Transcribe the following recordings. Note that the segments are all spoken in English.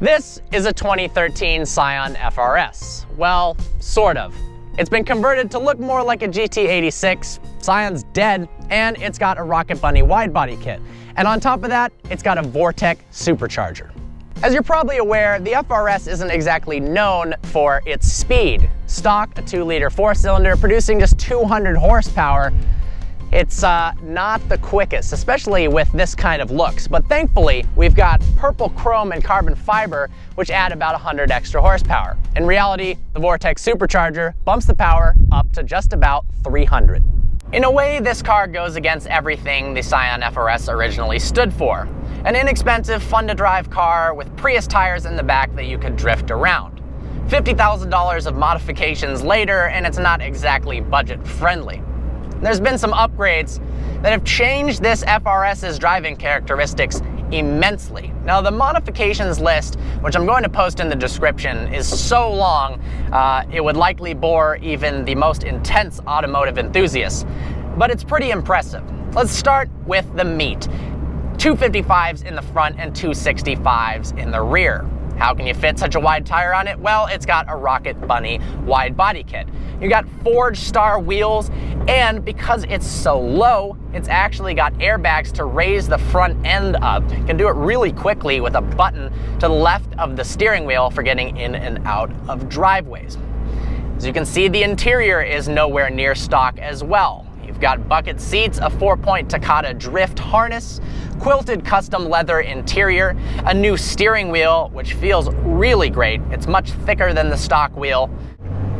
This is a 2013 Scion FRS. Well, sort of. It's been converted to look more like a GT86, Scion's dead, and it's got a Rocket Bunny wide-body kit. And on top of that, it's got a Vortec supercharger. As you're probably aware, the FRS isn't exactly known for its speed. Stock, a 2-liter 4-cylinder, producing just 200 horsepower. It's not the quickest, especially with this kind of looks, but thankfully we've got purple chrome and carbon fiber, which add about 100 extra horsepower. In reality, the Vortec supercharger bumps the power up to just about 300. In a way, this car goes against everything the Scion FRS originally stood for. An inexpensive, fun-to-drive car with Prius tires in the back that you could drift around. $50,000 of modifications later, and it's not exactly budget-friendly. There's been some upgrades that have changed this FRS's driving characteristics immensely. Now, the modifications list, which I'm going to post in the description, is so long, it would likely bore even the most intense automotive enthusiasts, but it's pretty impressive. Let's start with the meat. 255s in the front and 265s in the rear. How can you fit such a wide tire on it? Well, it's got a Rocket Bunny wide body kit. You got Forged Star wheels, and because it's so low, it's actually got airbags to raise the front end up. You can do it really quickly with a button to the left of the steering wheel for getting in and out of driveways. As you can see, the interior is nowhere near stock as well. You've got bucket seats, a 4-point Takata drift harness, quilted custom leather interior, a new steering wheel, which feels really great. It's much thicker than the stock wheel.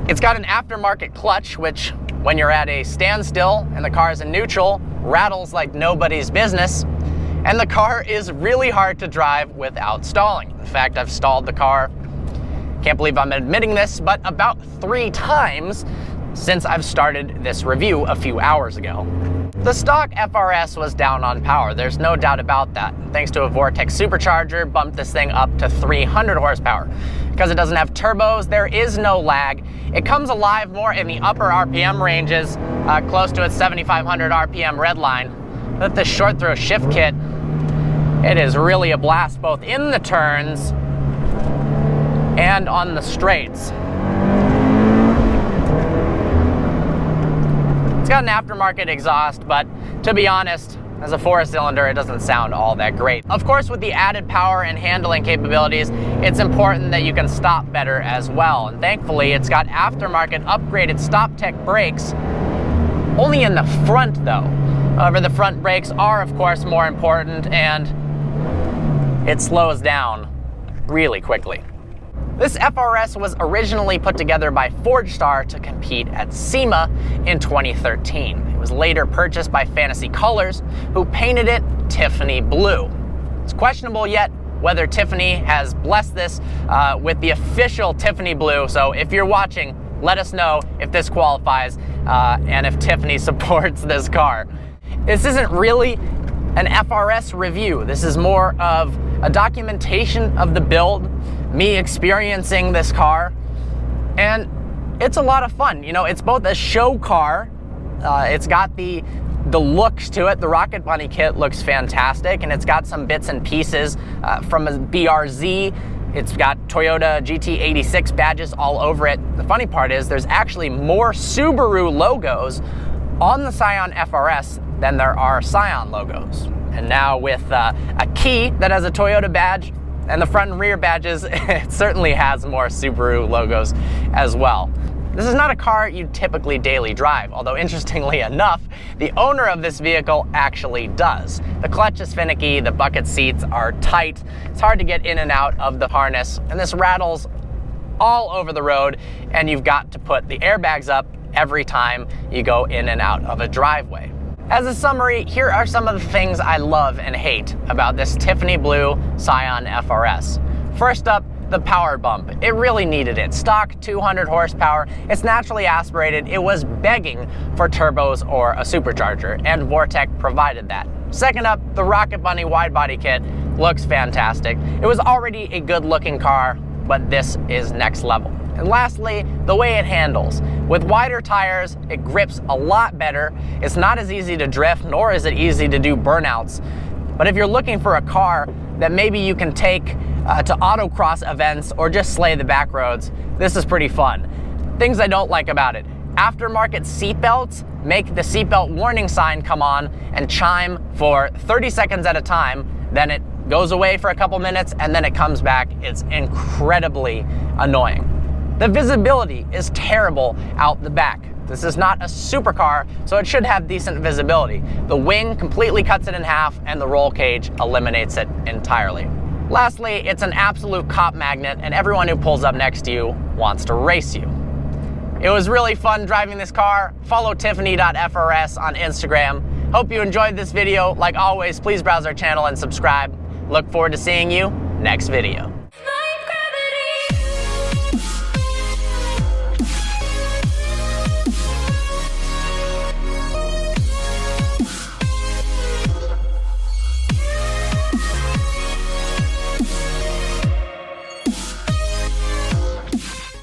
It's got an aftermarket clutch, which, when you're at a standstill and the car is in neutral, rattles like nobody's business. And the car is really hard to drive without stalling. In fact, I've stalled the car, can't believe I'm admitting this, but about 3 times since I've started this review a few hours ago. The stock FRS was down on power, there's no doubt about that. Thanks to a Vortec supercharger, bumped this thing up to 300 horsepower. Because it doesn't have turbos, there is no lag. It comes alive more in the upper RPM ranges, close to its 7,500 RPM red line. With the short throw shift kit, it is really a blast both in the turns and on the straights. It's got an aftermarket exhaust, but to be honest, as a 4-cylinder, it doesn't sound all that great. Of course, with the added power and handling capabilities, it's important that you can stop better as well. And thankfully, it's got aftermarket upgraded stop tech brakes, only in the front though. However, the front brakes are, of course, more important, and it slows down really quickly. This FRS was originally put together by Forged Star to compete at SEMA in 2013. It was later purchased by Fantasy Colors, who painted it Tiffany blue. It's questionable yet whether Tiffany has blessed this with the official Tiffany blue, so if you're watching, let us know if this qualifies and if Tiffany supports this car. This isn't really an FRS review. This is more of a documentation of the build, me experiencing this car, and it's a lot of fun. You know, it's both a show car, it's got the looks to it. The Rocket Bunny kit looks fantastic, and it's got some bits and pieces from a BRZ. It's got Toyota GT86 badges all over it. The funny part is there's actually more Subaru logos on the Scion FRS than there are Scion logos. And now with a key that has a Toyota badge and the front and rear badges, it certainly has more Subaru logos as well. This is not a car you typically daily drive, although interestingly enough, the owner of this vehicle actually does. The clutch is finicky, the bucket seats are tight, it's hard to get in and out of the harness, and this rattles all over the road, and you've got to put the airbags up every time you go in and out of a driveway. As a summary, here are some of the things I love and hate about this Tiffany blue Scion FRS. First up, the power bump. It really needed it. Stock 200 horsepower, it's naturally aspirated. It was begging for turbos or a supercharger, and Vortec provided that. Second up, the Rocket Bunny wide body kit looks fantastic. It was already a good looking car, but this is next level. And lastly, the way it handles. With wider tires, it grips a lot better. It's not as easy to drift, nor is it easy to do burnouts. But if you're looking for a car that maybe you can take to autocross events or just slay the back roads, this is pretty fun. Things I don't like about it: aftermarket seatbelts make the seatbelt warning sign come on and chime for 30 seconds at a time, then it goes away for a couple minutes, and then it comes back. It's incredibly annoying. The visibility is terrible out the back. This is not a supercar, so it should have decent visibility. The wing completely cuts it in half, and the roll cage eliminates it entirely. Lastly, it's an absolute cop magnet, and everyone who pulls up next to you wants to race you. It was really fun driving this car. Follow Tiffany.FRS on Instagram. Hope you enjoyed this video. Like always, please browse our channel and subscribe. Look forward to seeing you next video.